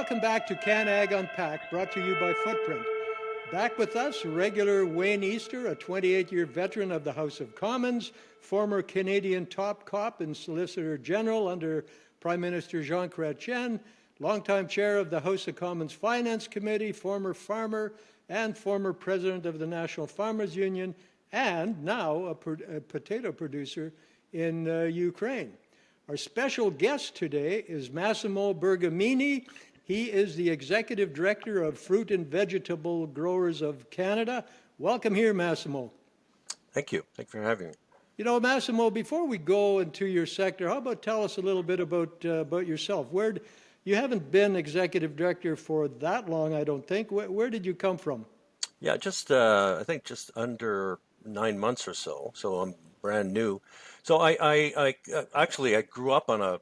Welcome back to Can Ag Unpacked, brought to you by Footprint. Back with us, regular Wayne Easter, a 28-year veteran of the House of Commons, former Canadian top cop and Solicitor General under Prime Minister Jean Chrétien, longtime chair of the House of Commons Finance Committee, former farmer, and former president of the National Farmers Union, and now a potato producer in Ukraine. Our special guest today is Massimo Bergamini. He is the Executive Director of Fruit and Vegetable Growers of Canada. Welcome here, Massimo. Thank you. Thank you for having me. You know, Massimo, before we go into your sector, how about tell us a little bit about yourself? You haven't been Executive Director for that long, I don't think. Where did you come from? Yeah, I think just under 9 months or so. So I'm brand new. So I grew up on a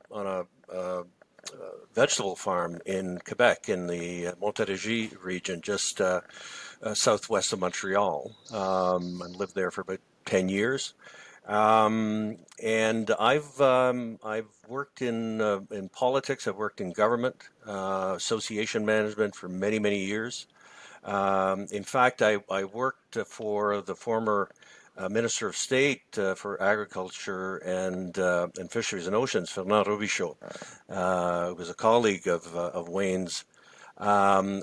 vegetable farm in Quebec in the Montérégie region, just southwest of Montreal. I lived there for about 10 years. And I've worked in politics. I've worked in government, association management for many years. In fact, I worked for the former Minister of State for Agriculture and Fisheries and Oceans, Fernand Robichaud, who was a colleague of Wayne's. So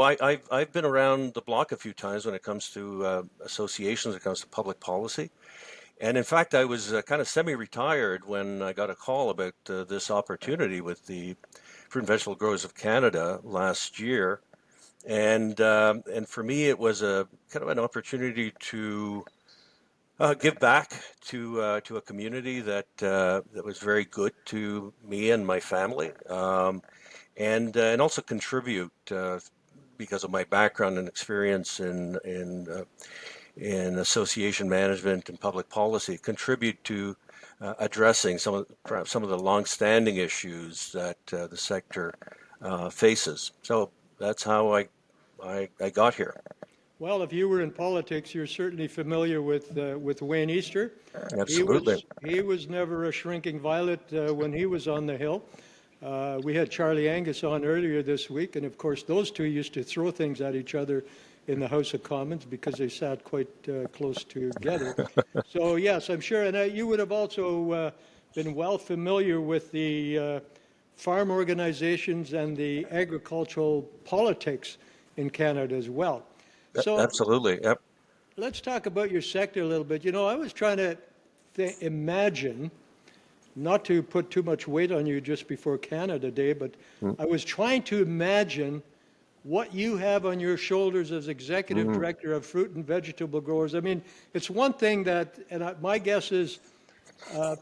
I've been around the block a few times when it comes to associations, when it comes to public policy. And in fact, I was kind of semi-retired when I got a call about this opportunity with the Fruit and Vegetable Growers of Canada last year. And for me, it was a kind of an opportunity to give back to a community that was very good to me and my family, and also contribute because of my background and experience in association management and public policy, contribute to addressing perhaps some of the long-standing issues that the sector faces. So that's how I got here. Well, if you were in politics, you're certainly familiar with Wayne Easter. Absolutely. He was never a shrinking violet when he was on the Hill. We had Charlie Angus on earlier this week, and of course those two used to throw things at each other in the House of Commons because they sat quite close together. So yes, I'm sure, and you would have also been well familiar with the farm organizations and the agricultural politics in Canada as well. So Absolutely. Yep. let's talk about your sector a little bit. You know, I was trying to imagine, not to put too much weight on you just before Canada Day, but I was trying to imagine what you have on your shoulders as Executive Director of Fruit and Vegetable Growers. I mean, it's one thing that, my guess is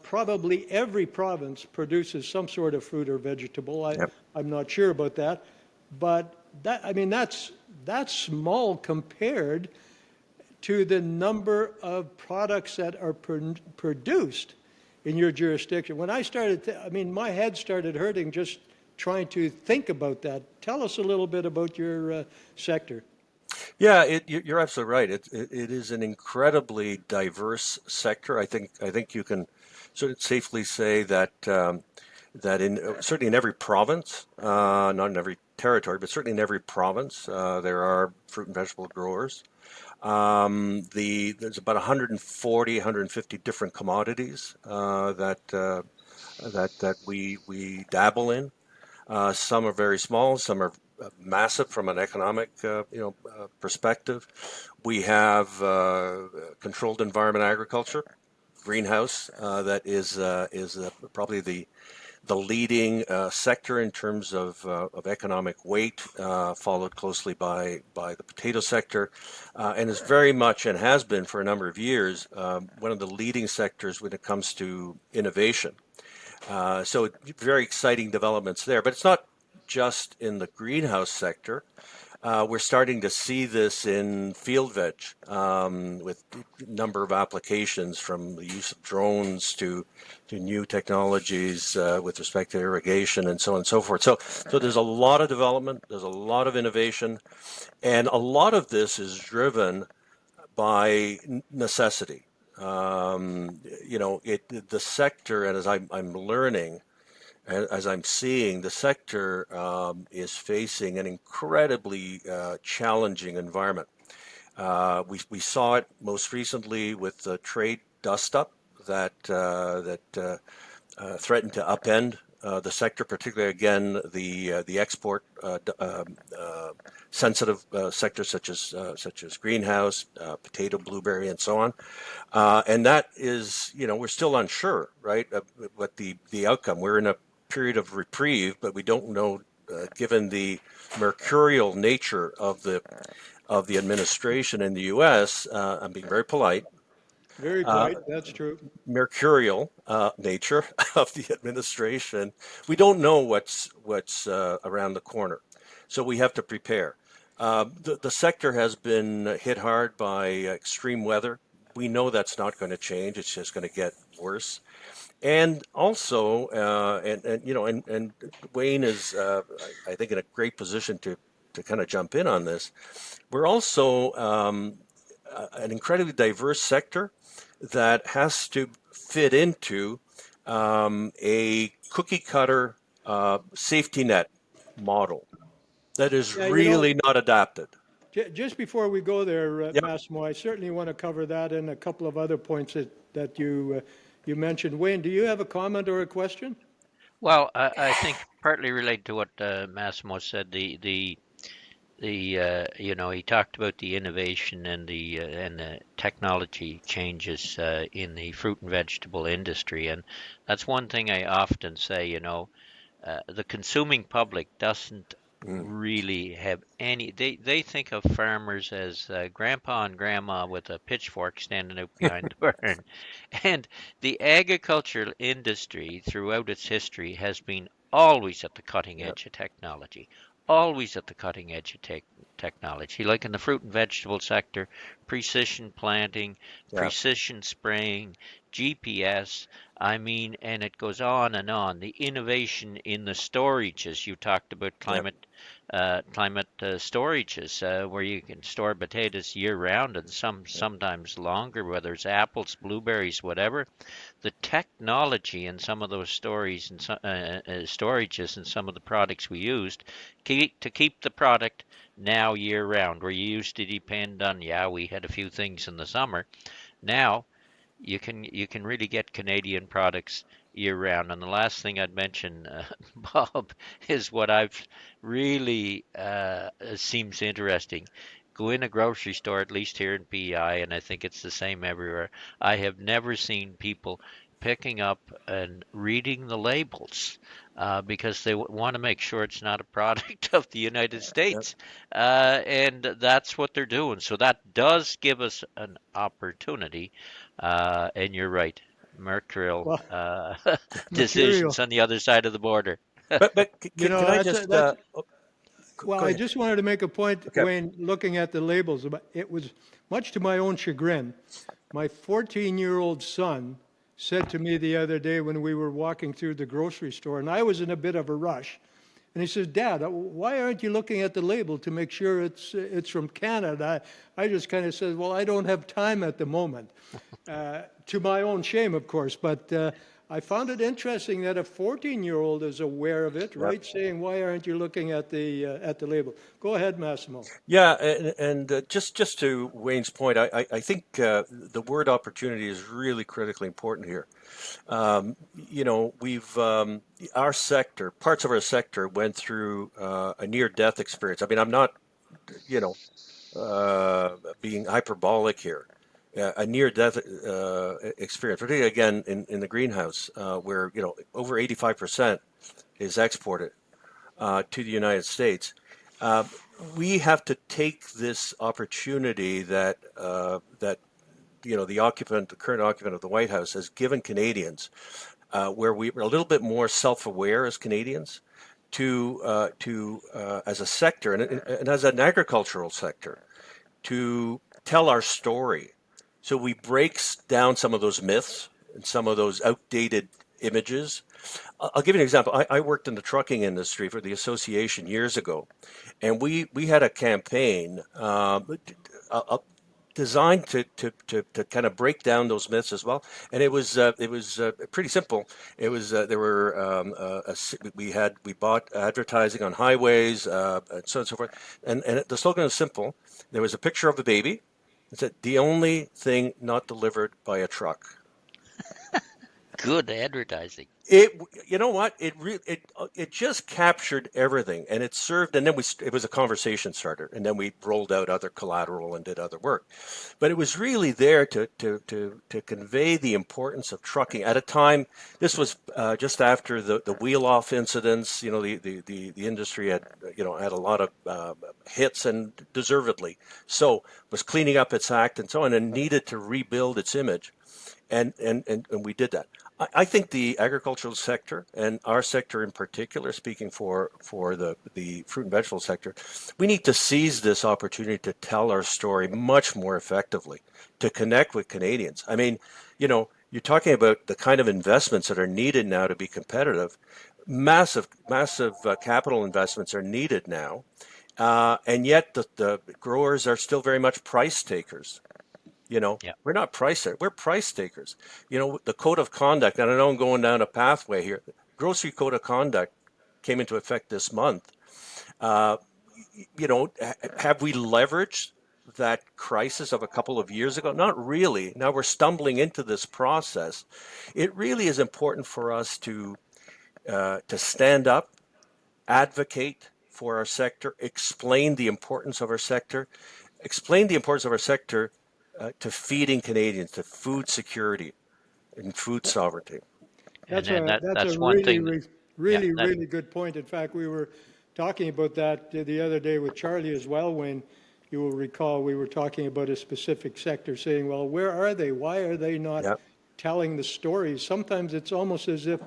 probably every province produces some sort of fruit or vegetable. Yep. I'm not sure about that, but that's small compared to the number of products that are produced in your jurisdiction. When I started, my head started hurting just trying to think about that. Tell us a little bit about your sector. Yeah, you're absolutely right. It is an incredibly diverse sector. I think you can sort of safely say that certainly in every province, not in every territory, but certainly in every province, there are fruit and vegetable growers. There's about 140, 150 different commodities that we dabble in. Some are very small, some are massive from an economic perspective. We have controlled environment agriculture, greenhouse, that is probably the leading sector in terms of economic weight, followed closely by the potato sector, and is very much, and has been for a number of years, one of the leading sectors when it comes to innovation. So very exciting developments there. But it's not just in the greenhouse sector. We're starting to see this in field veg, with a number of applications, from the use of drones to new technologies with respect to irrigation and so on and so forth. So there's a lot of development, there's a lot of innovation, and a lot of this is driven by necessity. The sector, and as I'm learning, as I'm seeing, the sector is facing an incredibly challenging environment. We saw it most recently with the trade dust-up that threatened to upend the sector, particularly again the export sensitive sectors such as greenhouse, potato, blueberry, and so on. And that is, we're still unsure, right, what the outcome. We're in a period of reprieve, but we don't know, given the mercurial nature of the administration in the U.S. I'm being very polite. Very polite, that's true. Mercurial nature of the administration, we don't know what's around the corner, so we have to prepare. The sector has been hit hard by extreme weather. We know that's not going to change; it's just going to get worse. And also, and Wayne is, I think, in a great position to kind of jump in on this. We're also an incredibly diverse sector that has to fit into a cookie cutter safety net model that is Yeah, really not adapted. just before we go there, Yep. Massimo, I certainly want to cover that and a couple of other points that you mentioned. Wayne, do you have a comment or a question? Well, I think partly related to what Massimo said, he talked about the innovation and the technology changes in the fruit and vegetable industry, and that's one thing I often say. The consuming public doesn't Mm. really have any. They think of farmers as grandpa and grandma with a pitchfork standing out behind the barn, and the agricultural industry throughout its history has been always at the cutting Yep. edge of technology. Always at the cutting edge of technology. Like in the fruit and vegetable sector, precision planting, Yep. precision spraying, GPS, I mean, and it goes on and on. The innovation in the storages, you talked about Yep. climate storages, where you can store potatoes year round and sometimes longer, whether it's apples, blueberries, whatever. The technology in some of those stories and storages and some of the products we used to keep the product now year round, where you used to depend on, yeah, we had a few things in the summer. Now you can really get Canadian products year round. And the last thing I'd mention, Bob, is what I've really seems interesting. Go in a grocery store, at least here in PEI, and I think it's the same everywhere. I have never seen people picking up and reading the labels because they want to make sure it's not a product of the United Yep. States. And that's what they're doing. So that does give us an opportunity, and you're right, mercurial Well, decisions material. on the other side of the border. But can I That's just that's well, go I ahead? just wanted to make a point, Okay. Wayne, looking at the labels. It was much to my own chagrin. My 14-year-old son said to me the other day when we were walking through the grocery store, and I was in a bit of a rush, and he says, "Dad, why aren't you looking at the label to make sure it's from Canada?" I just kind of said, "Well, I don't have time at the moment," to my own shame, of course. But I found it interesting that a 14-year-old is aware of it, Yep. right? Saying, "Why aren't you looking at the label?" Go ahead, Massimo. Yeah, and just to Wayne's point, I think the word opportunity is really critically important here. We've our sector, parts of our sector, went through a near-death experience. I mean, I'm not, you know, being hyperbolic here. A near-death experience, particularly again in the greenhouse, where over 85% is exported to the United States. Uh, we have to take this opportunity that the current occupant of the White House has given Canadians, where we're a little bit more self-aware as Canadians, to as a sector and as an agricultural sector, to tell our story. So we break down some of those myths and some of those outdated images. I'll give you an example. I worked in the trucking industry for the association years ago, and we had a campaign. I'll designed to kind of break down those myths as well. And it was pretty simple. It was there were we bought advertising on highways and so on and so forth. And the slogan is simple. There was a picture of a baby. It said, "The only thing not delivered by a truck." Good advertising. It, you know what? It just captured everything, and it served. And then it was a conversation starter, and then we rolled out other collateral and did other work. But it was really there to convey the importance of trucking at a time. This was just after the wheel off incidents. You know, the industry had had a lot of hits, and deservedly so, was cleaning up its act and so on, and needed to rebuild its image. And we did that. I think the agricultural sector, and our sector in particular, speaking for the fruit and vegetable sector, we need to seize this opportunity to tell our story much more effectively, to connect with Canadians. I mean, you're talking about the kind of investments that are needed now to be competitive. Massive capital investments are needed now, and yet the growers are still very much price takers. Yeah. We're not we're price takers. The code of conduct, and I know I'm going down a pathway here. Grocery code of conduct came into effect this month. Uh, have we leveraged that crisis of a couple of years ago? Not really. Now we're stumbling into this process. It really is important for us to stand up, advocate for our sector, explain the importance of our sector to feeding Canadians, to food security and food sovereignty. And That's then a that that's a that's one really, thing that, re- yeah, really, that really good point. In fact, we were talking about that the other day with Charlie as well. When you will recall, we were talking about a specific sector, saying, "Well, where are they? Why are they not Yeah. telling the stories?" Sometimes it's almost as if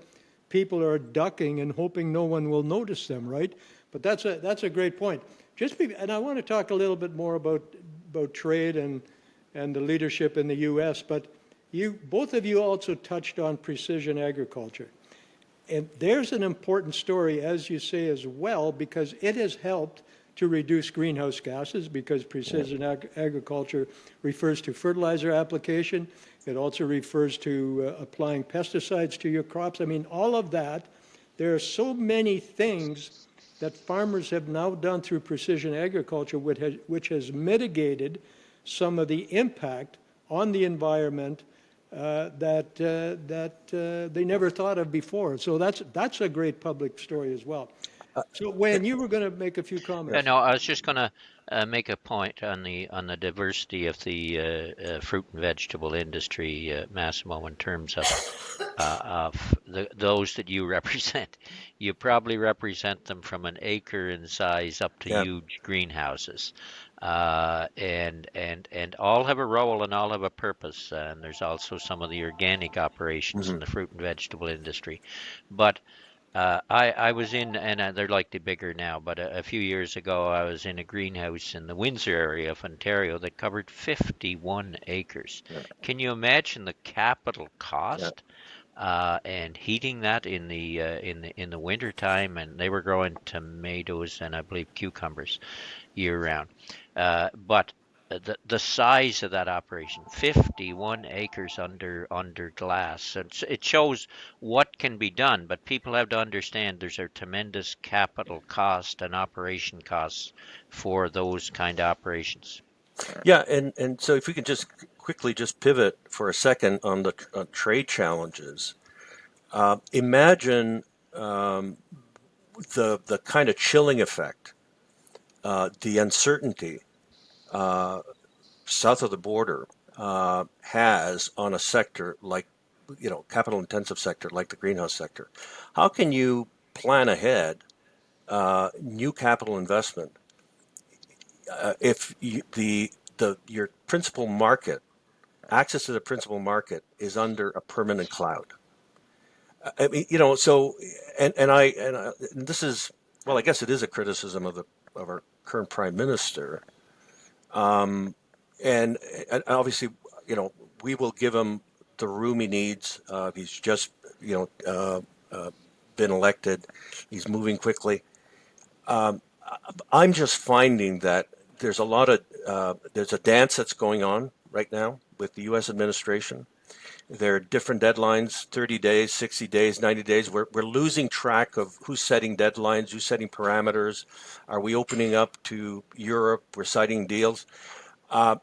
people are ducking and hoping no one will notice them, right? But that's a great point. And I want to talk a little bit more about trade and the leadership in the U.S. But both of you also touched on precision agriculture. And there's an important story, as you say, as well, because it has helped to reduce greenhouse gases, because precision agriculture refers to fertilizer application. It also refers to applying pesticides to your crops. I mean, all of that. There are so many things that farmers have now done through precision agriculture, which has mitigated some of the impact on the environment that they never thought of before. So that's a great public story as well. So Wayne, you were going to make a few Yeah, comments. no, I was just gonna make a point on the diversity of the fruit and vegetable industry, Massimo, in terms of those that you represent. You probably represent them from an acre in size up to Yeah. huge greenhouses, and all have a role and all have a purpose. And there's also some of the organic operations in Hmm. the fruit and vegetable industry, but. I was in, and they're likely bigger now, but a few years ago I was in a greenhouse in the Windsor area of Ontario that covered 51 acres. Yeah. Can you imagine the capital Yeah. cost and heating that in the winter time? And they were growing tomatoes and I believe cucumbers year round. But the size of that operation, 51 acres under glass. It shows what can be done, but people have to understand there's a tremendous capital cost and operation costs for those kind of operations. Yeah. And so if we can just quickly just pivot for a second on the trade challenges. Imagine the kind of chilling effect, the uncertainty south of the border has on a sector like, capital intensive sector like the greenhouse sector. How can you plan ahead new capital investment if your principal market, access to the principal market, is under a permanent cloud? I mean, so, and this is, well, I guess it is a criticism of our current prime minister. Um, and obviously, you know, we will give him the room he needs. He's just, been elected. He's moving quickly. Um, I'm just finding that there's a lot of there's a dance that's going on right now with the U.S. administration. There are different deadlines, 30 days, 60 days, 90 days. We're losing track of who's setting deadlines, who's setting parameters. Are we opening up to Europe? We're citing deals. I,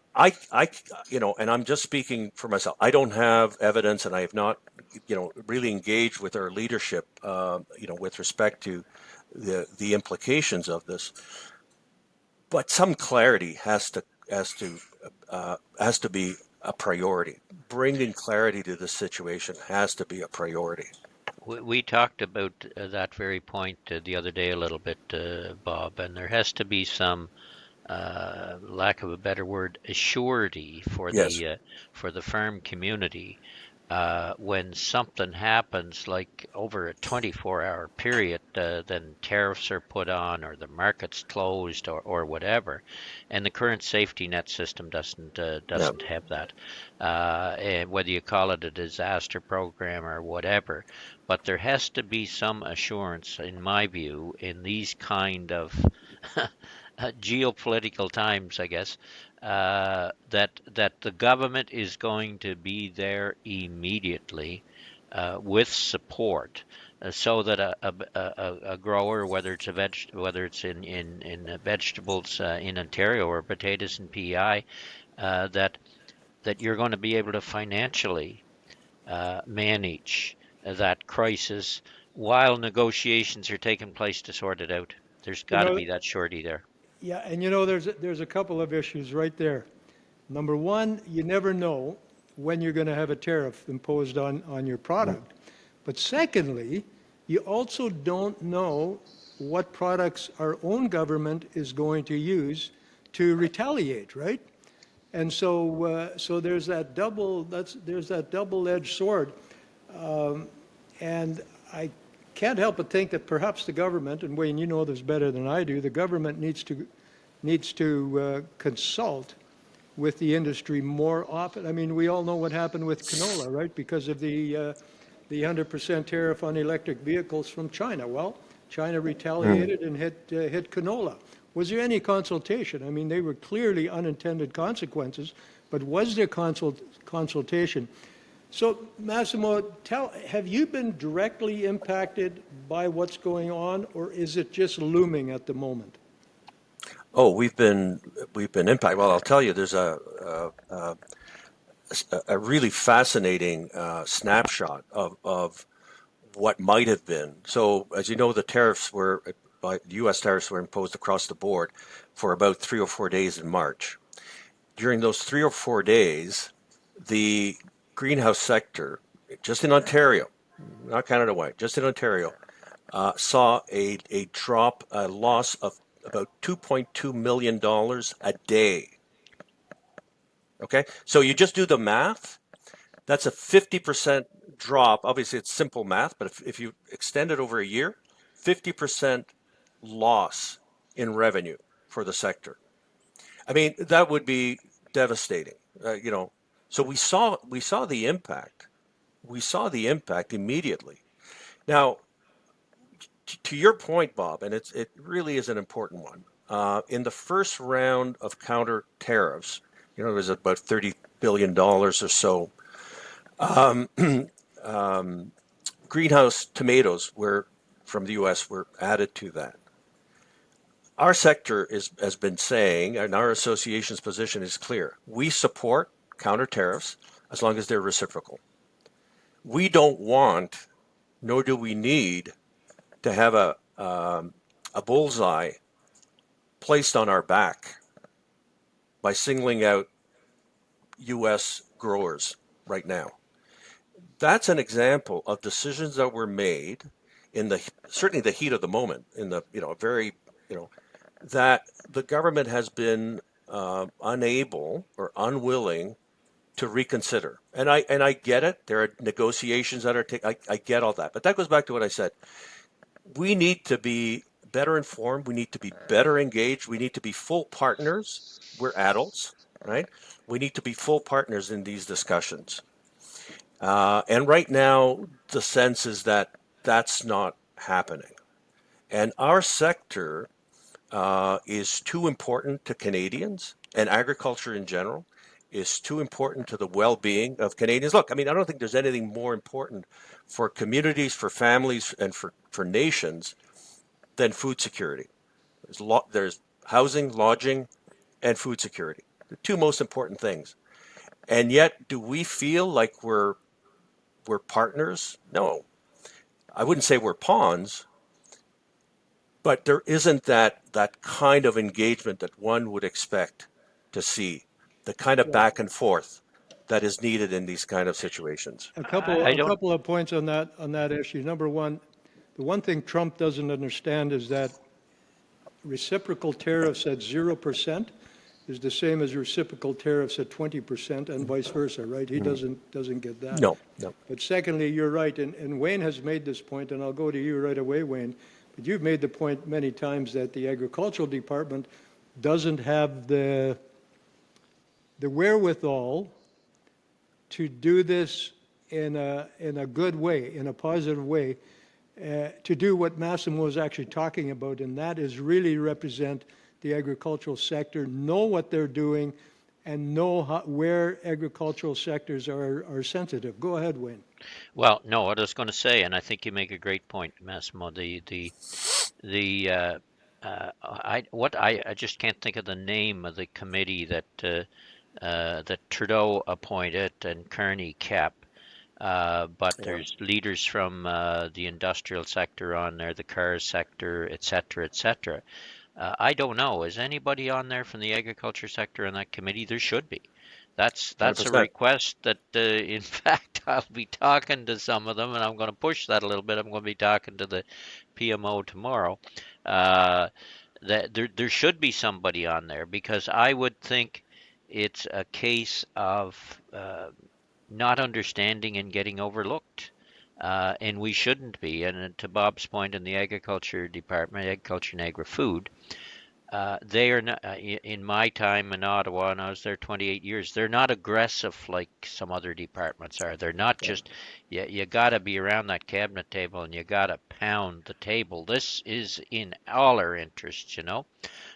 and I'm just speaking for myself. I don't have evidence, and I have not, really engaged with our leadership, with respect to the implications of this. But some clarity has to be a priority. Bringing clarity to the situation has to be a priority. We talked about that very point the other day a little bit, Bob, and there has to be some lack of a better word, assurity Yes. for the farm community when something happens like over a 24-hour period, then tariffs are put on or the market's closed or whatever, and the current safety net system doesn't Yeah. doesn't have that. And whether you call it a disaster program or whatever, but there has to be some assurance, in my view, in these kind of geopolitical times, I guess, that the government is going to be there immediately with support, so that a grower, whether it's whether it's in vegetables in Ontario or potatoes in PEI, that you're going to be able to financially manage that crisis while negotiations are taking place to sort it out. There's You got to know, be that surety there. yeah, and there's a couple of issues right there. Number one, you never know when you're going to have a tariff imposed on your product. But secondly, you also don't know what products our own government is going to use to retaliate, right? And so there's that double-edged sword. And I can't help but think that perhaps the government, and Wayne, you know this better than I do, the government needs to consult with the industry more often. I mean, we all know what happened with canola, right? Because of the 100% tariff on electric vehicles from China. Well, China retaliated and hit canola. Was there any consultation? I mean, they were clearly unintended consequences, but was there consultation? So, Massimo, have you been directly impacted by what's going on, or is it just looming at the moment? Oh, we've been impacted. Well, I'll tell you, there's a really fascinating snapshot of what might have been. So, as you know, U.S. tariffs were imposed across the board for about 3 or 4 days in March. During those 3 or 4 days, the greenhouse sector, just in Ontario, not Canada-wide, just in Ontario, saw a loss of about $2.2 million a day. Okay, so you just do the math. That's a 50% drop. Obviously, it's simple math, but if you extend it over a year, 50% loss in revenue for the sector. I mean, that would be devastating. So we saw the impact. We saw the impact immediately. Now, to your point, Bob, and it really is an important one. In the first round of counter tariffs, it was about $30 billion or so. Greenhouse tomatoes were from the U.S. were added to that. Our sector has been saying, and our association's position is clear. We support counter tariffs as long as they're reciprocal. We don't want, nor do we need, to have a bullseye placed on our back by singling out U.S. growers right now. That's an example of decisions that were made in certainly the heat of the moment, in the very that the government has been unable or unwilling to reconsider. And I get it. There are negotiations that are taking. I get all that, but that goes back to what I said. We need to be better informed. We need to be better engaged. We need to be full partners. We're adults, right? We need to be full partners in these discussions. And right now, the sense is that that's not happening. And our sector is too important to Canadians and agriculture in general is too important to the well-being of Canadians. Look, I mean, I don't think there's anything more important for communities, for families, and for nations than food security. There's housing, lodging, and food security. The two most important things. And yet, do we feel like we're partners? No. I wouldn't say we're pawns, but there isn't that kind of engagement that one would expect to see, the kind of Well, back and forth that is needed in these kind of situations. I a don't. couple of points on that issue. Number one, the one thing Trump doesn't understand is that reciprocal tariffs at 0% is the same as reciprocal tariffs at 20% and vice versa, right? He doesn't get that. No, no. But secondly, you're right, and Wayne has made this point, and I'll go to you right away, Wayne. But you've made the point many times that the agricultural department doesn't have the wherewithal to do this in a good way, in a positive way, to do what Massimo was actually talking about, and that is really represent the agricultural sector, know what they're doing, and know where agricultural sectors are sensitive. Go ahead, Wayne. Well, no, what I was going to say, and I think you make a great point, Massimo. I just can't think of the name of the committee that Trudeau appointed and Kearney kept. But Yeah. there's leaders from the industrial sector on there, the car sector, et cetera, et cetera. I don't know. Is anybody on there from the agriculture sector on that committee? There should be. That's a 100%. request that, in fact, I'll be talking to some of them, and I'm going to push that a little bit. I'm going to be talking to the PMO tomorrow. Uh, that there should be somebody on there because I would think it's a case of not understanding and getting overlooked. And we shouldn't be. And to Bob's point in the agriculture department, agriculture and agri-food, they are not, in my time in Ottawa, and I was there 28 years, they're not aggressive like some other departments are. They're not Yeah. just, you got to be around that cabinet table and you got to pound the table. This is in all our interests.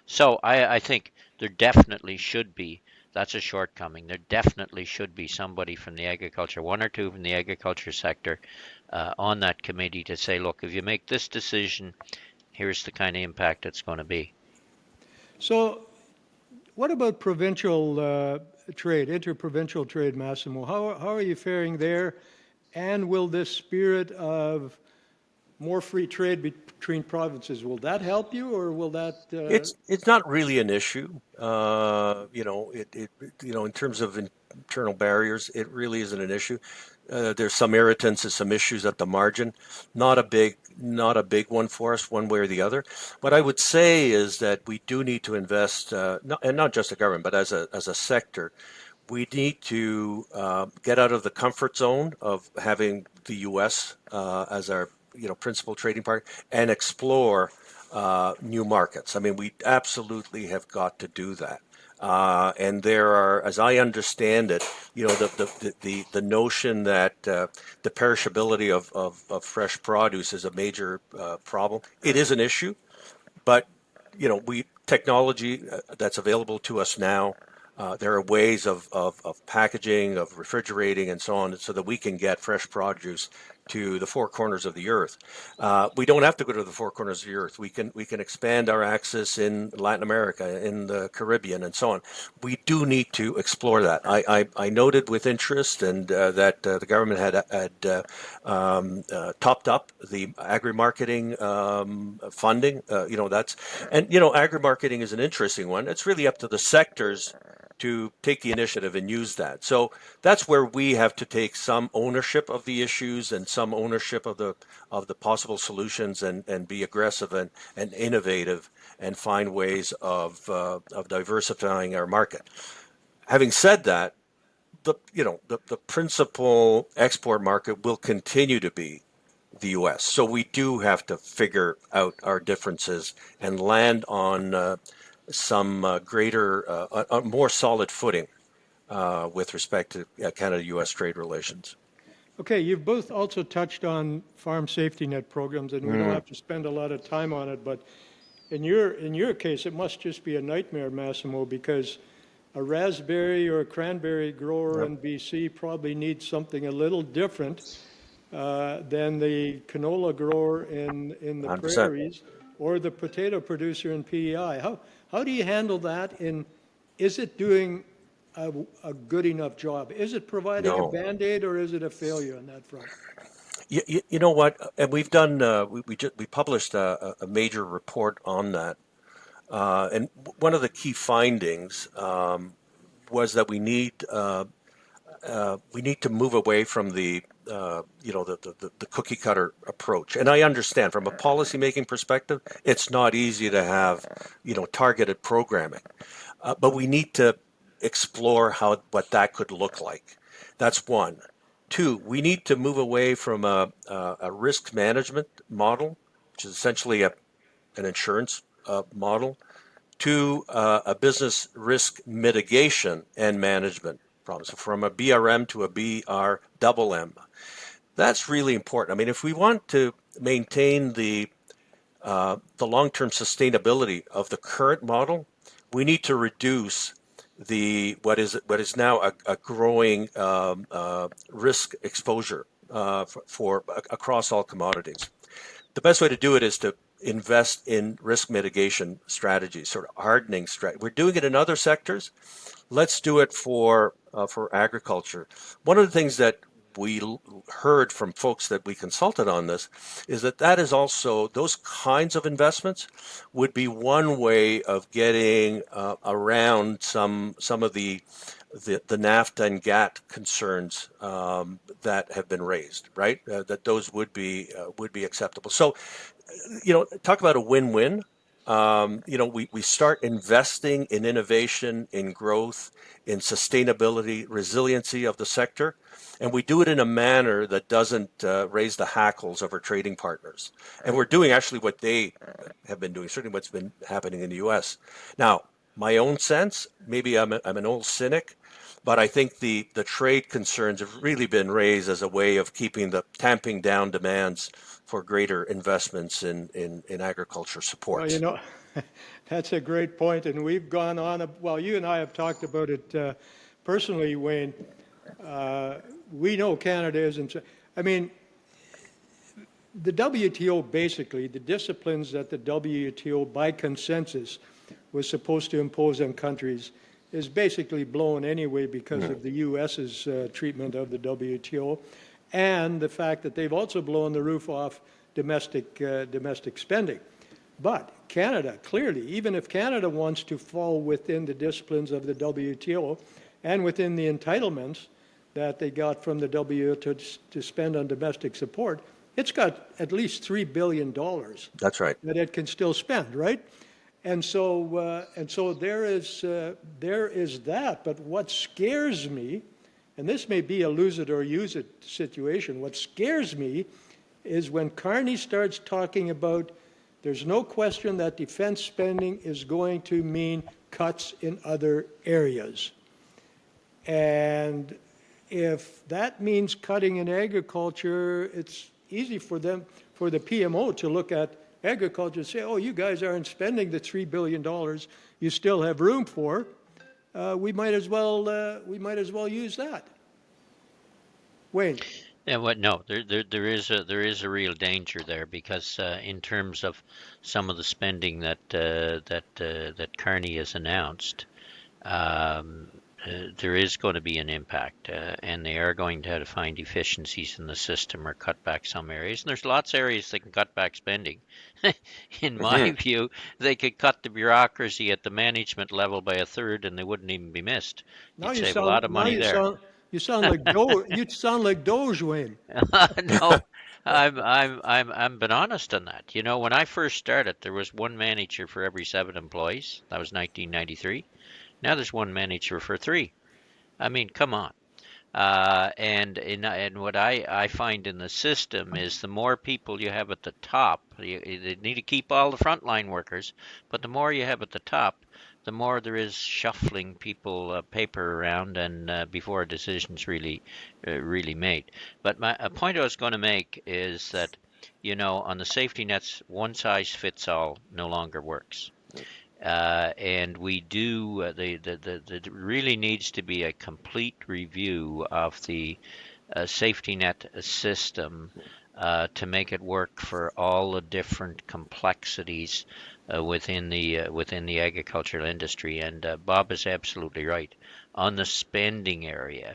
So I think there definitely should be, that's a shortcoming. There definitely should be somebody from the agriculture, one or two from the agriculture sector, on that committee to say, look, if you make this decision, here's the kind of impact it's going to be. So, what about provincial trade, interprovincial trade, Massimo? How are you faring there? And will this spirit of more free trade between provinces, will that help you, or will that? It's not really an issue. In terms of internal barriers, it really isn't an issue. There's some irritants and some issues at the margin. Not a big one for us, one way or the other. What I would say is that we do need to invest, and not just the government, but as a sector, we need to get out of the comfort zone of having the U.S. As our principal trading partner and explore new markets. I mean, we absolutely have got to do that. And there are, as I understand it, the notion that the perishability of fresh produce is a major problem. It is an issue, but we technology that's available to us now. There are ways of packaging, of refrigerating, and so on, so that we can get fresh produce to the four corners of the earth. We don't have to go to the four corners of the earth. We can expand our access in Latin America, in the Caribbean, and so on. We do need to explore that. I noted with interest and that the government had topped up the agri-marketing funding. Agri-marketing is an interesting one. It's really up to the sectors to take the initiative and use that. So that's where we have to take some ownership of the issues and some ownership of the possible solutions and be aggressive and innovative and find ways of diversifying our market. Having said that, the principal export market will continue to be the U.S. So we do have to figure out our differences and land on some greater, a more solid footing with respect to Canada-U.S. trade relations. Okay, you've both also touched on farm safety net programs, and we don't have to spend a lot of time on it, but in your case, it must just be a nightmare, Massimo, because a raspberry or a cranberry grower in BC probably needs something a little different than the canola grower in the 100%. prairies or the potato producer in PEI. How do you handle that? Is it doing a good enough job? Is it providing a No. Band-Aid or is it a failure on that front? You know what? And we've done we published a major report on that. And one of the key findings was that we need to move away from the the cookie cutter approach. And I understand from a policymaking perspective, it's not easy to have targeted programming, but we need to explore what that could look like. That's one. Two, we need to move away from a risk management model, which is essentially an insurance model, to a business risk mitigation and management problem. So from a BRM to a BRMM. That's really important. I mean, if we want to maintain the long-term sustainability of the current model, we need to reduce the what is now a growing risk exposure for across all commodities. The best way to do it is to invest in risk mitigation strategies, sort of hardening strategy. We're doing it in other sectors. Let's do it for agriculture. One of the things that we heard from folks that we consulted on this is that is also those kinds of investments would be one way of getting around some of the NAFTA and GATT concerns that have been raised, right? That those would be acceptable. So, talk about a win-win. We start investing in innovation, in growth, in sustainability, resiliency of the sector, and we do it in a manner that doesn't raise the hackles of our trading partners. And we're doing actually what they have been doing, certainly what's been happening in the U.S. Now, my own sense, maybe I'm an old cynic, but I think the trade concerns have really been raised as a way of tamping down demands for greater investments in agriculture Well, support. that's a great point, and we've gone on. Well, you and I have talked about it personally, Wayne. We know Canada isn't. I mean, the WTO basically, the disciplines that the WTO by consensus was supposed to impose on countries is basically blown anyway because of the U.S.'s treatment of the WTO and the fact that they've also blown the roof off domestic spending. But Canada, clearly, even if Canada wants to fall within the disciplines of the WTO and within the entitlements that they got from the WTO to spend on domestic support, it's got at least $3 billion That's right. that it can still spend, right? And so there is that. But what scares me, and this may be a lose it or use it situation, what scares me is when Carney starts talking about there's no question that defense spending is going to mean cuts in other areas. And if that means cutting in agriculture, it's easy for the PMO to look at agriculture and say, oh, you guys aren't spending the $3 billion you still have room for. We might as well use that. Wayne. Yeah, no, there is a real danger there because in terms of some of the spending that Carney has announced, there is going to be an impact, and they are going to have to find efficiencies in the system or cut back some areas. And there's lots of areas they can cut back spending. In my view, they could cut the bureaucracy at the management level by a third, and they wouldn't even be missed. You'd save a lot of money there. You sound like Doge, Wayne. No, I'm been honest on that. When I first started, there was one manager for every 7 employees. That was 1993. Now there's one manager for 3. I mean, come on. And what I find in the system is the more people you have at the top, they need to keep all the frontline workers, but the more you have at the top, the more there is shuffling paper around and before a decision's really made. But a point I was going to make is that on the safety nets, one size fits all no longer works. And we do, the really needs to be a complete review of the safety net system to make it work for all the different complexities within the agricultural industry. And Bob is absolutely right on the spending area,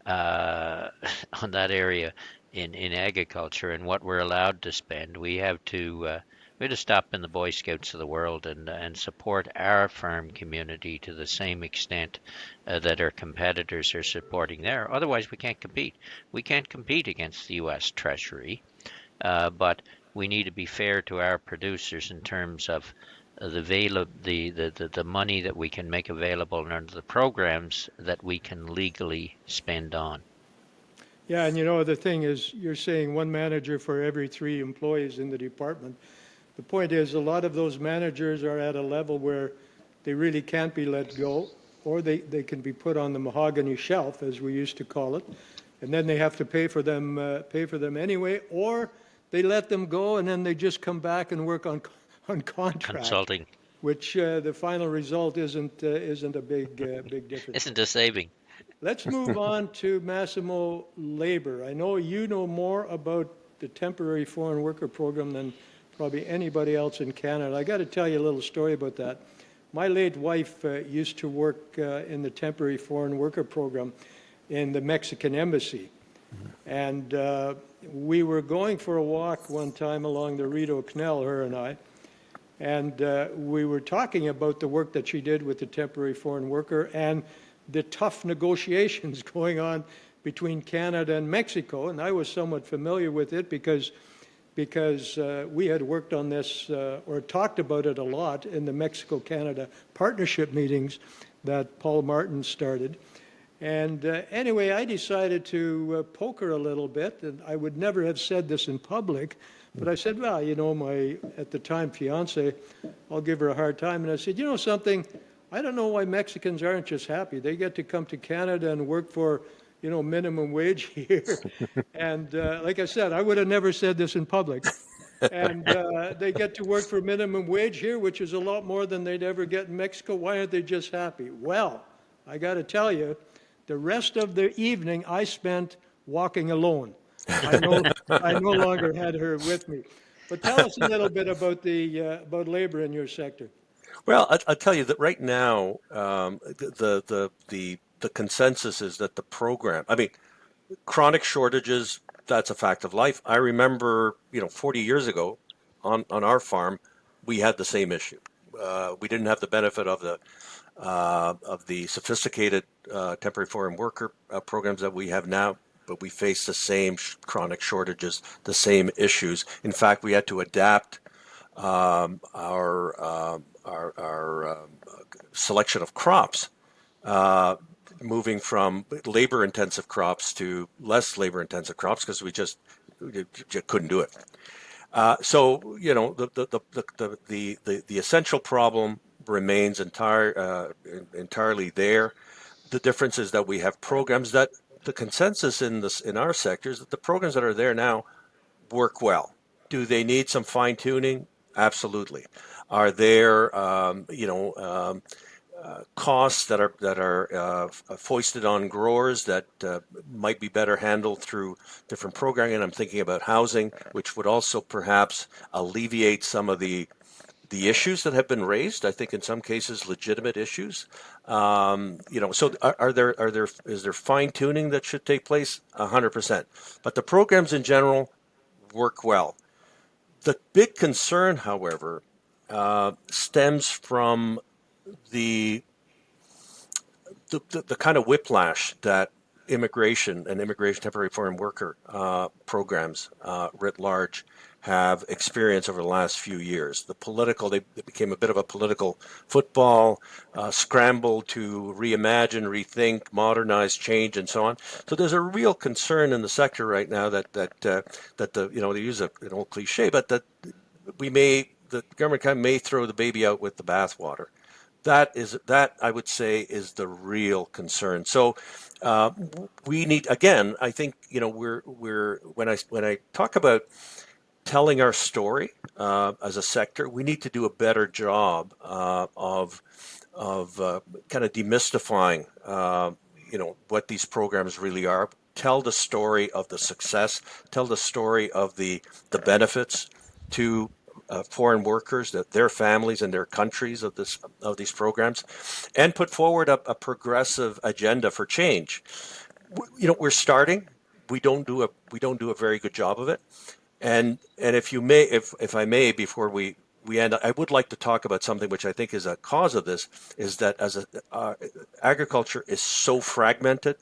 uh, on that area in agriculture and what we're allowed to spend. We have to stop in the Boy Scouts of the world and support our farm community to the same extent that our competitors are supporting there. Otherwise, we can't compete. We can't compete against the U.S. Treasury, but we need to be fair to our producers in terms of the money that we can make available under the programs that we can legally spend on. Yeah, and the thing is, you're saying one manager for every 3 employees in the department. The point is, a lot of those managers are at a level where they really can't be let go, or they can be put on the mahogany shelf, as we used to call it, and then they have to pay for them anyway, or they let them go and then they just come back and work on contract, Consulting which the final result isn't a big difference. isn't a saving. Let's move on to Massimo labor. I know you know more about the temporary foreign worker program than probably anybody else in Canada. I got to tell you a little story about that. My late wife used to work in the temporary foreign worker program in the Mexican embassy. And we were going for a walk one time along the Rideau Canal, her and I, and we were talking about the work that she did with the temporary foreign worker and the tough negotiations going on between Canada and Mexico. And I was somewhat familiar with it because we had worked on this or talked about it a lot in the Mexico-Canada partnership meetings that Paul Martin started. And anyway, I decided to poke her a little bit, and I would never have said this in public, but I said, well, my, at the time, fiance, I'll give her a hard time. And I said, something, I don't know why Mexicans aren't just happy. They get to come to Canada and work for, minimum wage here. And like I said, I would have never said this in public. And they get to work for minimum wage here, which is a lot more than they'd ever get in Mexico. Why aren't they just happy? Well, I got to tell you, the rest of the evening I spent walking alone. I no longer had her with me. But tell us a little bit about labor in your sector. Well, I'll tell you that right now, the consensus is that the program, I mean, chronic shortages, that's a fact of life. I remember, 40 years ago on our farm, we had the same issue. We didn't have the benefit of the sophisticated temporary foreign worker programs that we have now, but we face the same chronic shortages, the same issues. In fact, we had to adapt our selection of crops, moving from labor-intensive crops to less labor-intensive crops because we just couldn't do it. So the essential problem remains entirely there. The difference is that we have programs that the consensus in our sector is that the programs that are there now work well. Do they need some fine tuning? Absolutely. Are there costs that are foisted on growers that might be better handled through different programming? And I'm thinking about housing, which would also perhaps alleviate some of the issues that have been raised. I think in some cases legitimate issues. So is there fine tuning that should take place? 100%. But the programs in general work well. The big concern, however, stems from the kind of whiplash that immigration temporary foreign worker programs writ large have experienced over the last few years. They became a bit of a political football, scramble to reimagine, rethink, modernize, change, and so on. So there's a real concern in the sector right now that they use an old cliche, but that the government may throw the baby out with the bathwater. That I would say is the real concern. So we need, again, I think when I talk about telling our story as a sector, we need to do a better job of kind of demystifying, what these programs really are. Tell the story of the success. Tell the story of the benefits to foreign workers, their families and their countries of these programs, and put forward a progressive agenda for change. We're starting. We don't do a very good job of it. And if I may, before we end, I would like to talk about something which I think is a cause of this, is that agriculture is so fragmented,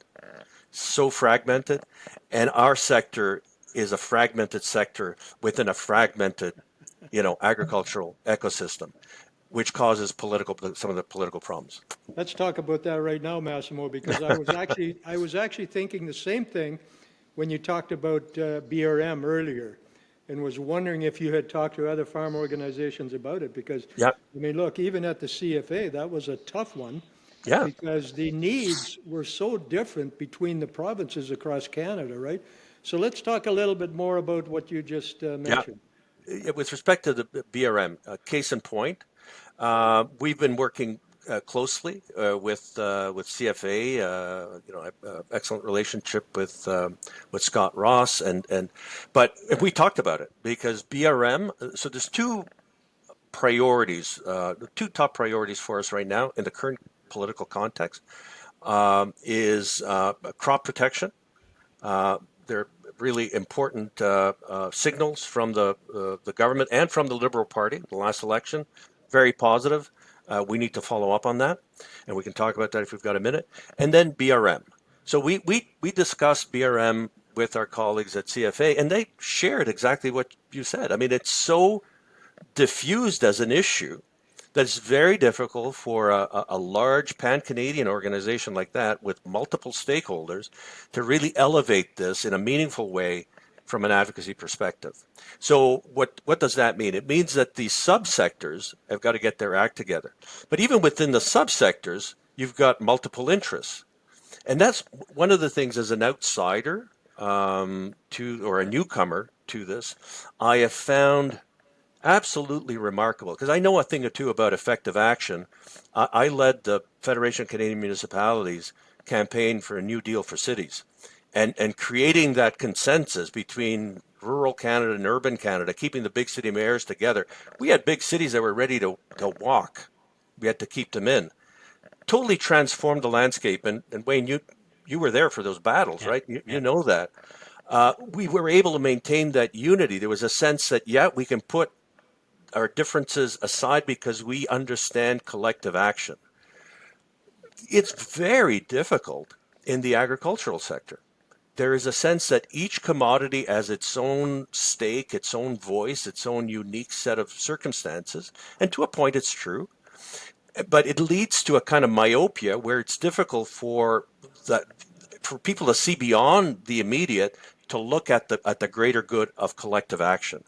and our sector is a fragmented sector within a fragmented, agricultural ecosystem, which causes some of the political problems. Let's talk about that right now, Massimo, because I was actually thinking the same thing when you talked about BRM earlier, and was wondering if you had talked to other farm organizations about it, because, Yeah, I mean, look, even at the CFA, that was a tough one, yeah. because the needs were so different between the provinces across Canada, right? So let's talk a little bit more about what you just Yeah. mentioned. With respect to the BRM, case in point, we've been working closely with CFA. I have excellent relationship with Scott Ross, but we talked about it because BRM. So there's two top priorities for us right now in the current political context, is crop protection. They're really important signals from the government and from the Liberal Party. The last election, very positive. We need to follow up on that, and we can talk about that if we've got a minute. And then BRM. So we discussed BRM with our colleagues at CFA, and they shared exactly what you said. I mean, it's so diffused as an issue that it's very difficult for a large pan-Canadian organization like that with multiple stakeholders to really elevate this in a meaningful way from an advocacy perspective. So what does that mean? It means that the subsectors have got to get their act together. But even within the subsectors, you've got multiple interests. And that's one of the things as an outsider or a newcomer to this, I have found absolutely remarkable because I know a thing or two about effective action. I led the Federation of Canadian Municipalities campaign for a New Deal for cities, and creating that consensus between rural Canada and urban Canada, keeping the big city mayors together. We had big cities that were ready to walk. We had to keep them in. Totally transformed the landscape. And Wayne, you were there for those battles, Yeah, right? You, yeah. you know that. We were able to maintain that unity. There was a sense that, yeah, we can put our differences aside because we understand collective action. It's very difficult in the agricultural sector. There is a sense that each commodity has its own stake, its own voice, its own unique set of circumstances. And to a point, it's true. But it leads to a kind of myopia where it's difficult the, for people to see beyond the immediate to look at the greater good of collective action.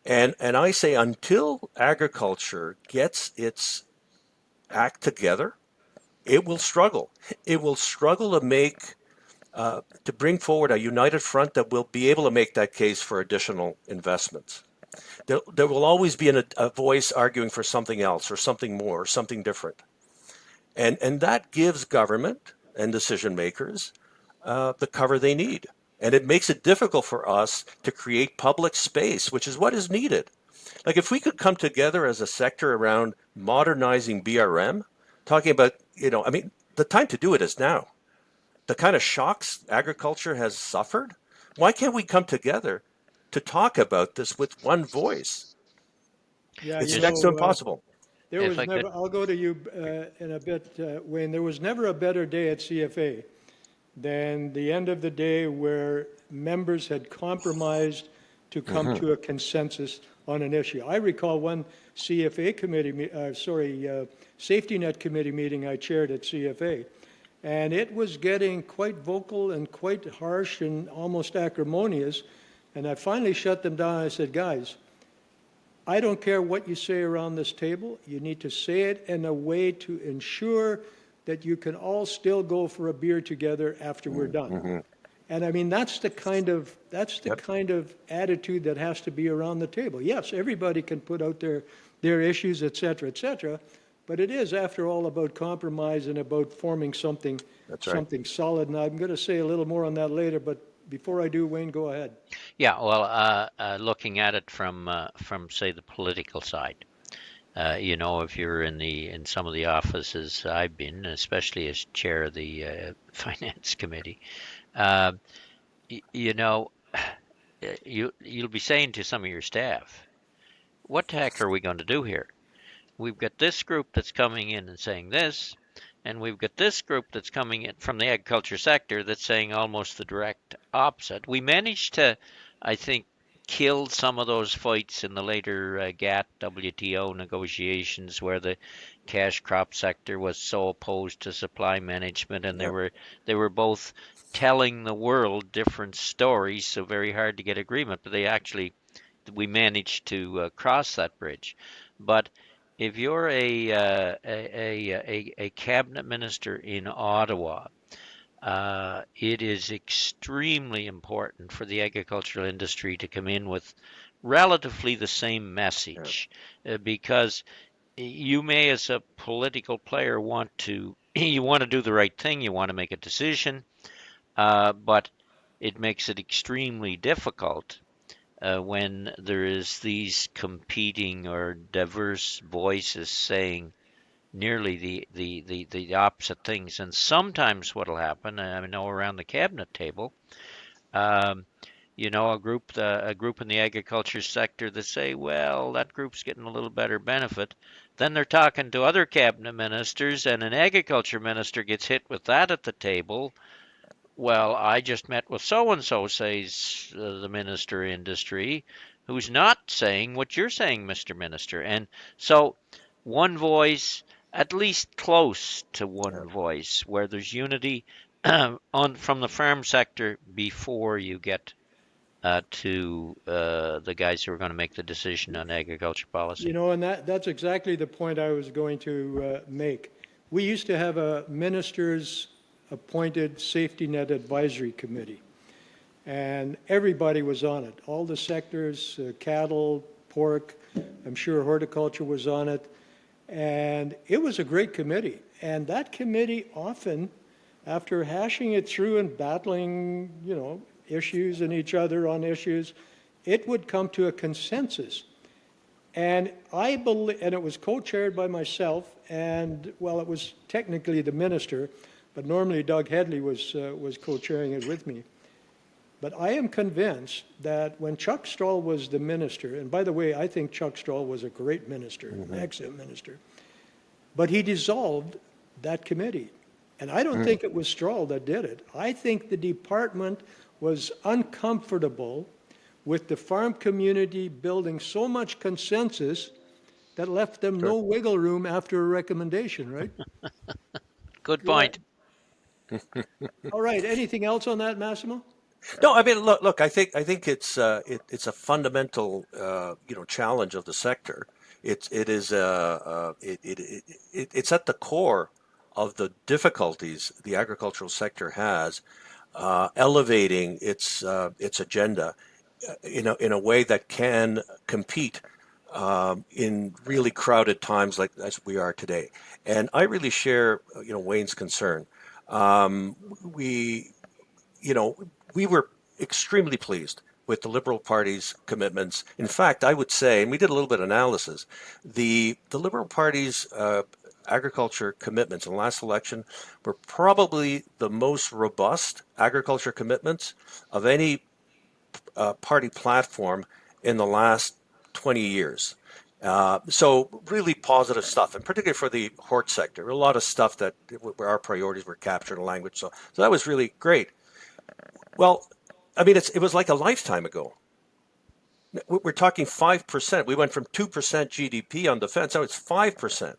And I say until agriculture gets its act together, it will struggle. It will struggle to bring forward a united front that will be able to make that case for additional investments. There will always be a voice arguing for something else or something more or something different. And that gives government and decision makers the cover they need. And it makes it difficult for us to create public space, which is what is needed. Like if we could come together as a sector around modernizing BRM, talking about, I mean, the time to do it is now. The kind of shocks agriculture has suffered, why can't we come together to talk about this with one voice? Yeah, It's Just next to impossible. there if was I could, never, I'll go to you in a bit, Wayne, there was never a better day at CFA than the end of the day where members had compromised to come Hmm. to a consensus on an issue. I recall one CFA committee, safety net committee meeting I chaired at CFA, and it was getting quite vocal and quite harsh and almost acrimonious. And I finally shut them down. I said, guys, I don't care what you say around this table. You need to say it in a way to ensure that you can all still go for a beer together after we're done. Hmm. And I mean, that's the Yep. kind of attitude that has to be around the table. Yes, everybody can put out their issues, et cetera, but it is, after all, about compromise and about forming That's right. something solid. And I'm going to say a little more on that later, but before I do, Wayne, go ahead. Yeah, well, looking at it from say the political side, if you're in some of the offices I've been, especially as chair of the finance committee, uh, you know, you'll be saying to some of your staff, "What the heck are we going to do here? We've got this group that's coming in and saying this, and we've got this group that's coming in from the agriculture sector that's saying almost the direct opposite." We managed to, I think, kill some of those fights in the later GATT WTO negotiations where the cash crop sector was so opposed to supply management, and Yep. they were both telling the world different stories, so very hard to get agreement. But we managed to cross that bridge. But if you're a cabinet minister in Ottawa, it is extremely important for the agricultural industry to come in with relatively the same Yep. message, because you may, as a political player, want to you want to do the right thing, you want to make a decision, but it makes it extremely difficult when there is these competing or diverse voices saying nearly the opposite things. And sometimes what will happen, I know around the cabinet table, um, a group in the agriculture sector that say, well, that group's getting a little better benefit. Then they're talking to other cabinet ministers, and an agriculture minister gets hit with that at the table. Well, I just met with so and so, says the minister of industry, who's not saying what you're saying, Mr. Minister. And so, one voice, at least close to one Yep. voice, where there's unity on from the farm sector before you get to the guys who are going to make the decision on agriculture policy. And that's exactly the point I was going to make. We used to have a minister's appointed safety net advisory committee, and everybody was on it. All the sectors, cattle, pork, I'm sure horticulture was on it, and it was a great committee. And that committee often, after hashing it through and battling, issues and each other on issues, it would come to a consensus. And I believe, and it was co-chaired by myself, and well, it was technically the minister, but normally Doug Headley was co-chairing it with me. But I am convinced that when Chuck Strahl was the minister, and by the way, I think Chuck Strahl was a great minister, an excellent minister, but he dissolved that committee. And I don't think it was Strahl that did it. I think the department was uncomfortable with the farm community building so much consensus that left them Sure. no wiggle room after a recommendation, right? Good Go ahead. point. All right, anything else on that, Massimo? No, I mean, look. I think it's a fundamental challenge of the sector. It is it's at the core of the difficulties the agricultural sector has elevating its agenda in a way that can compete in really crowded times like as we are today. And I really share Wayne's concern. We you know, we were extremely pleased with the Liberal Party's commitments. In fact, I would say, and we did a little bit of analysis, the Liberal Party's agriculture commitments in the last election were probably the most robust agriculture commitments of any party platform in the last 20 years. So really positive stuff, and particularly for the hort sector, a lot of stuff that where our priorities were captured in language. So that was really great. Well, I mean, it was like a lifetime ago. We're talking 5%. We went from 2% GDP on defense. Now it's 5%.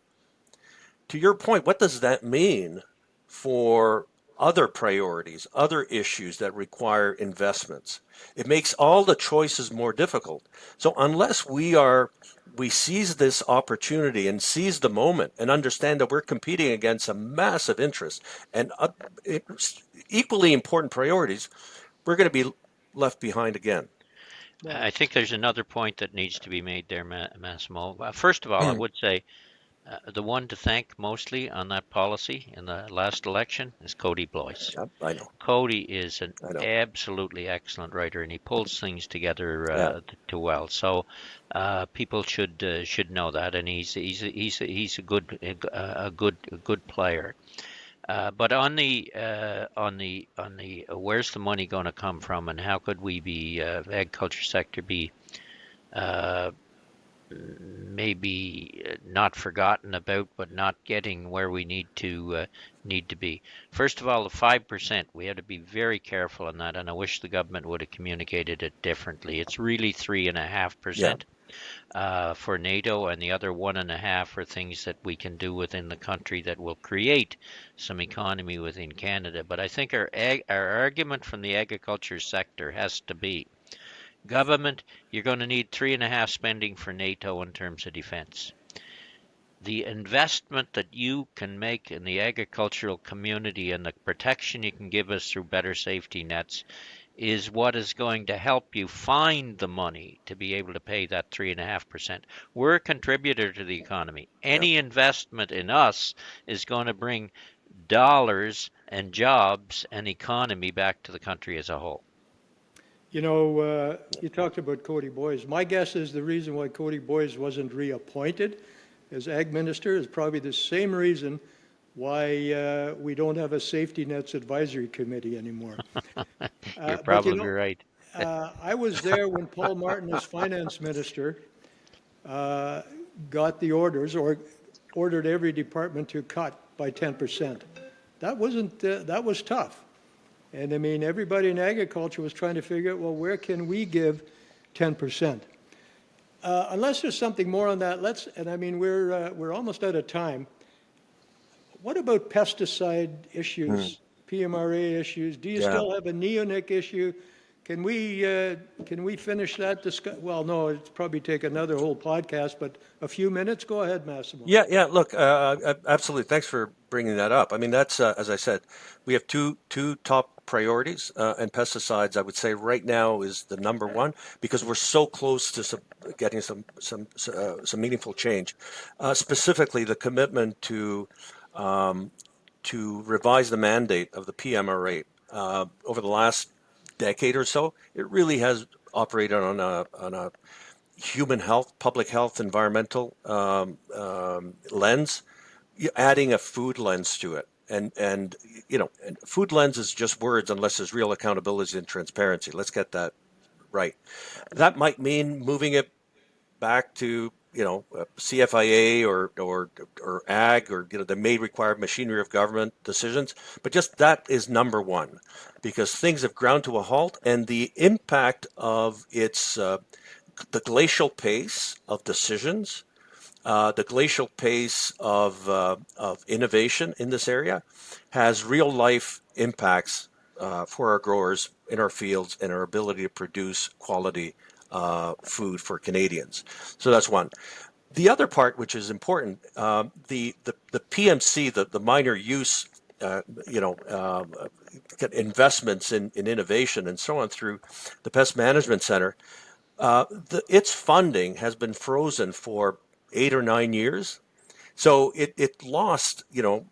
To your point, what does that mean for other priorities, other issues that require investments? It makes all the choices more difficult. So unless we are we seize this opportunity and seize the moment and understand that we're competing against a massive interest and equally important priorities, we're going to be left behind again. Well, I think there's another point that needs to be made there, Massimo. First of all, I would say the one to thank mostly on that policy in the last election is Cody Blois. Yeah, I know. Cody is an I know. absolutely excellent writer, and he pulls things together Yeah. too well. So people should know that, and he's a good player. But on the where's the money going to come from, and how could we be agriculture sector be uh, maybe not forgotten about, but not getting where we need to be. First of all, the 5%, we have to be very careful on that, and I wish the government would have communicated it differently. It's really Yeah. 3.5% for NATO, and the other 1.5 are things that we can do within the country that will create some economy within Canada. But I think our argument from the agriculture sector has to be government, you're going to need 3.5 spending for NATO in terms of defense. The investment that you can make in the agricultural community and the protection you can give us through better safety nets is what is going to help you find the money to be able to pay that 3.5%. We're a contributor to the economy. Yeah. Any investment in us is going to bring dollars and jobs and economy back to the country as a whole. you talked about Cody Boyes. My guess is the reason why Cody Boyes wasn't reappointed as Ag Minister is probably the same reason why we don't have a Safety Nets Advisory Committee anymore. You're But probably right. I was there when Paul Martin, as Finance Minister, got the orders or ordered every department to cut by 10%. That was tough. And I mean, everybody in agriculture was trying to figure out, well, where can we give 10%? Unless there's something more on that, and I mean, we're almost out of time. What about pesticide issues, PMRA issues? Do you Yeah. still have a neonic issue? Can we finish that discuss? Well, no, it's probably take another whole podcast, but a few minutes. Go ahead, Massimo. Yeah, yeah. Look, absolutely. Thanks for bringing that up. I mean, that's as I said, we have two top priorities, and pesticides. I would say right now is the number one because we're so close to getting some meaningful change. Specifically, the commitment to revise the mandate of the PMRA over the last decade or so. It really has operated on a human health, public health, environmental lens, adding a food lens to it. And and food lens is just words unless there's real accountability and transparency. Let's get that right. That might mean moving it back to CFIA or ag or they may require machinery of government decisions, but just that is number one because things have ground to a halt and the impact of its the glacial pace of decisions, the glacial pace of innovation in this area has real life impacts for our growers in our fields and our ability to produce quality food for Canadians. So that's one. The other part, which is important, the PMC, the minor use, you know, uh, investments in innovation and so on through the Pest Management Center, its funding has been frozen for 8 or 9 years. So it lost, in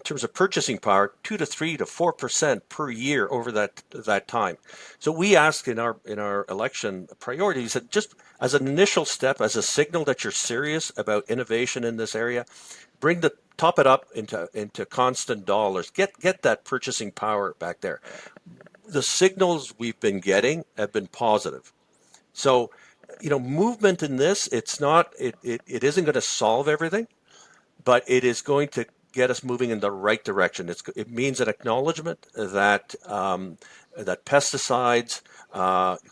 terms of purchasing power, 2 to 3 to 4% per year over that time. So we asked in our election priorities that just as an initial step, as a signal that you're serious about innovation in this area, top it up into constant dollars. Get that purchasing power back there. The signals we've been getting have been positive. So, movement in this, it isn't going to solve everything, but it is going to get us moving in the right direction. It means an acknowledgement that pesticides,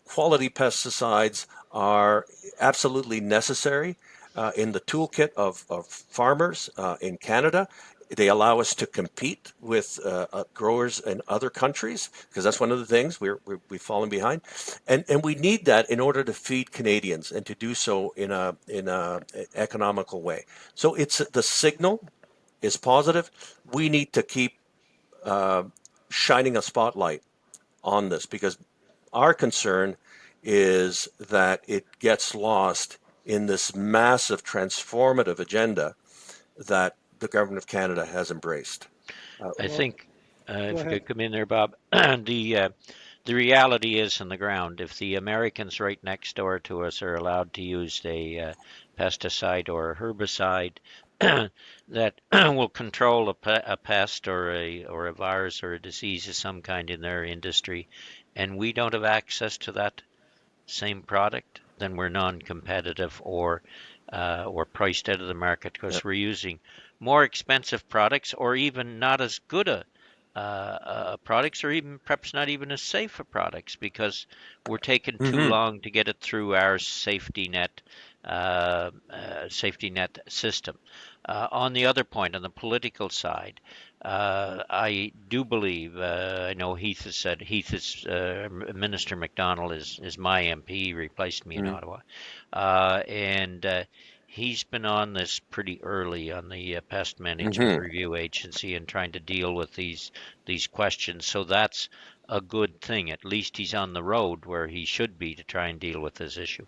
quality pesticides, are absolutely necessary in the toolkit of farmers in Canada. They allow us to compete with growers in other countries, because that's one of the things we've fallen behind, and we need that in order to feed Canadians and to do so in a economical way. So it's the signal is positive. We need to keep shining a spotlight on this, because our concern is that it gets lost in this massive transformative agenda that the government of Canada has embraced. I Well, think, go if I ahead. could come in there, Bob, the reality is on the ground. If the Americans right next door to us are allowed to use a pesticide or a herbicide that will control a pest or a virus or a disease of some kind in their industry, and we don't have access to that same product, then we're non-competitive or priced out of the market Yeah. because we're using more expensive products or even not as good a products or even perhaps not even as safe a products because we're taking too Hmm. long to get it through our safety net system. On the other point, on the political side, I do believe, I know Heath is, Minister McDonald is my MP, he replaced me in Hmm. Ottawa. And he's been on this pretty early on the Pest Management Hmm. Review Agency and trying to deal with these questions. So that's a good thing. At least he's on the road where he should be to try and deal with this issue.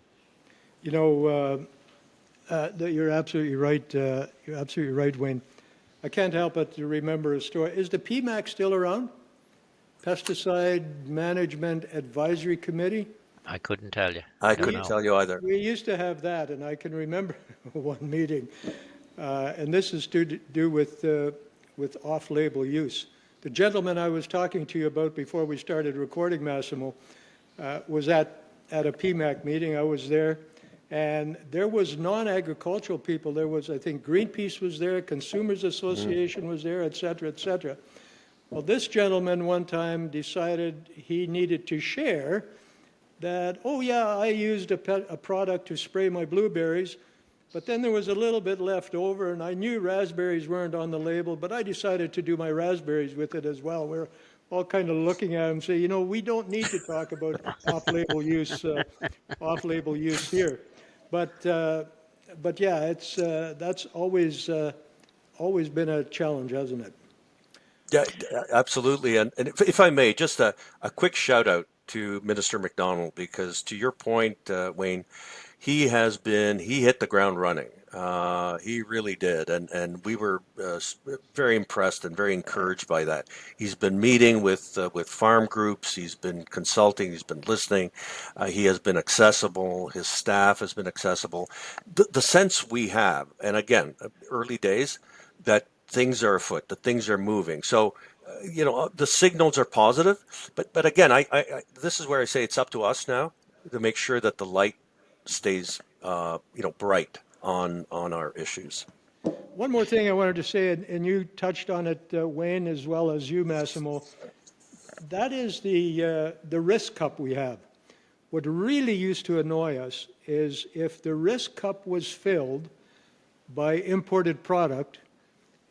You know, you're absolutely right. You're absolutely right, Wayne. I can't help but to remember a story. Is the PMAC still around? Pesticide Management Advisory Committee? I couldn't tell you. I I don't couldn't We, know. tell you either. we used to have that, and I can remember one meeting, and this is to do with off-label use. The gentleman I was talking to you about before we started recording, Massimo, was at a PMAC meeting. I was there, and there was non-agricultural people. There was, I think, Greenpeace was there, Consumers Hmm. Association was there, et cetera, et cetera. Well, this gentleman one time decided he needed to share that, oh yeah, I used a product to spray my blueberries, but then there was a little bit left over, and I knew raspberries weren't on the label, but I decided to do my raspberries with it as well. We're all kind of looking at him and say, you know, we don't need to talk about off-label use here. But, uh, but yeah, that's always been a challenge, hasn't it? Yeah, absolutely. And if I may, just a quick shout out to Minister McDonald, because to your point, Wayne, he hit the ground running. He really did. And we were very impressed and very encouraged by that. He's been meeting with farm groups. He's been consulting. He's been listening. He has been accessible. His staff has been accessible. The sense we have, and again, early days, that things are afoot, that things are moving. So, the signals are positive, but again, this is where I say it's up to us now to make sure that the light stays, bright on our issues. One more thing I wanted to say, and you touched on it, Wayne, as well as you, Massimo. That is the risk cup we have. What really used to annoy us is if the risk cup was filled by imported product,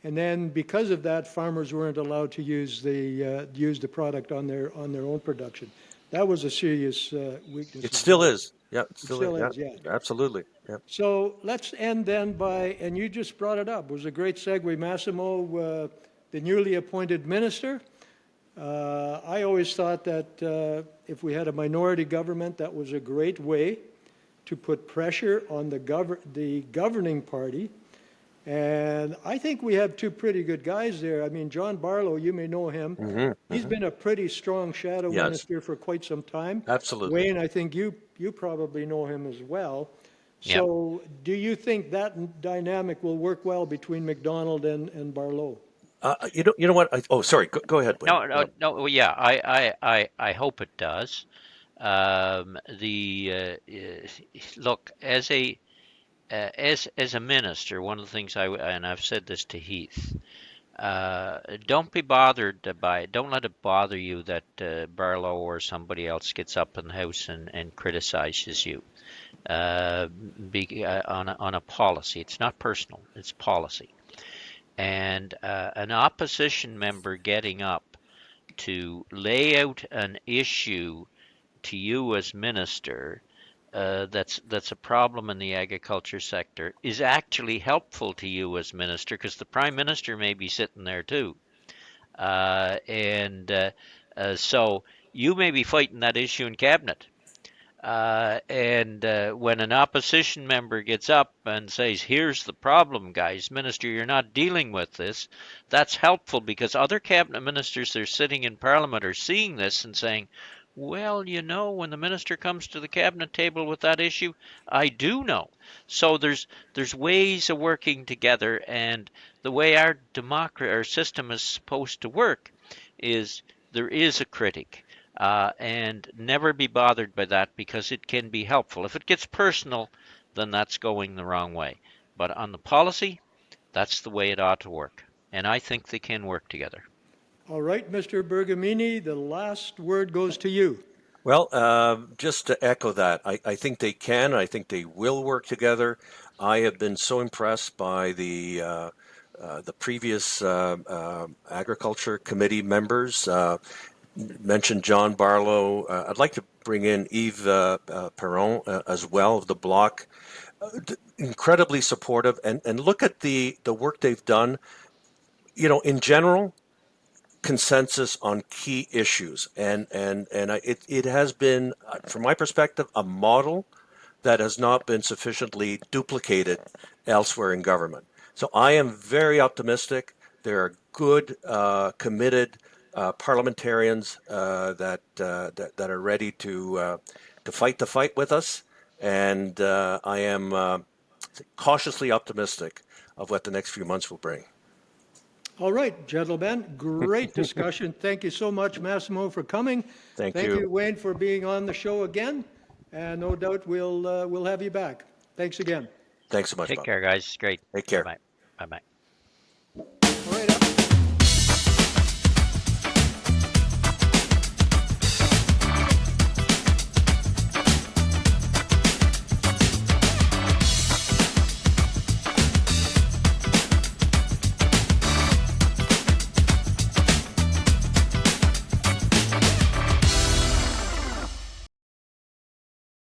and then because of that, farmers weren't allowed to use the product on their own production. That was a serious weakness It as still well. is. Yeah, it It still is. still Yeah, is, yeah. absolutely. Yeah. So let's end then by, and you just brought it up, it was a great segue, Massimo, the newly appointed minister. I always thought that if we had a minority government, that was a great way to put pressure on the governing party. And I think we have two pretty good guys there. I mean, John Barlow, you may know him. Hmm. He's Hmm. been a pretty strong shadow Yes, minister for quite some time. absolutely. Wayne, I think you probably know him as well. Yep. So do you think that dynamic will work well between McDonald and Barlow? You know what? Oh, sorry. Go ahead, Wayne. No, no, no. Well, yeah, I hope it does. Look, as a minister, one of the things and I've said this to Heath, don't be bothered by it. Don't let it bother you that Barlow or somebody else gets up in the house and criticizes you on a policy. It's not personal. It's policy. And an opposition member getting up to lay out an issue to you as minister that's a problem in the agriculture sector is actually helpful to you as minister because the prime minister may be sitting there too. And so you may be fighting that issue in cabinet. And when an opposition member gets up and says, here's the problem, guys, Minister, you're not dealing with this, that's helpful because other cabinet ministers that are sitting in Parliament are seeing this and saying, well, you know, when the minister comes to the cabinet table with that issue, I do know. So there's ways of working together, and the way our system is supposed to work is there is a critic and never be bothered by that because it can be helpful. If it gets personal, then that's going the wrong way. But on the policy, that's the way it ought to work. And I think they can work together. All right, Mr. Bergamini, the last word goes to you. Well, just to echo that, I think they can. I think they will work together. I have been so impressed by the previous agriculture committee members. Mentioned John Barlow. I'd like to bring in Yves Perron as well of the bloc. Incredibly supportive, and look at the work they've done. You know, in general, consensus on key issues, it has been, from my perspective, a model that has not been sufficiently duplicated elsewhere in government. So I am very optimistic. There are good, committed parliamentarians that are ready to fight the fight with us, and I am cautiously optimistic of what the next few months will bring. All right, gentlemen, great discussion. Thank you so much, Massimo, for coming. Thank Thank you. you, Wayne, for being on the show again. And no doubt we'll have you back. Thanks again. Thanks so much, Take Bob. care, guys. It's great. Take care. Bye bye. Bye bye.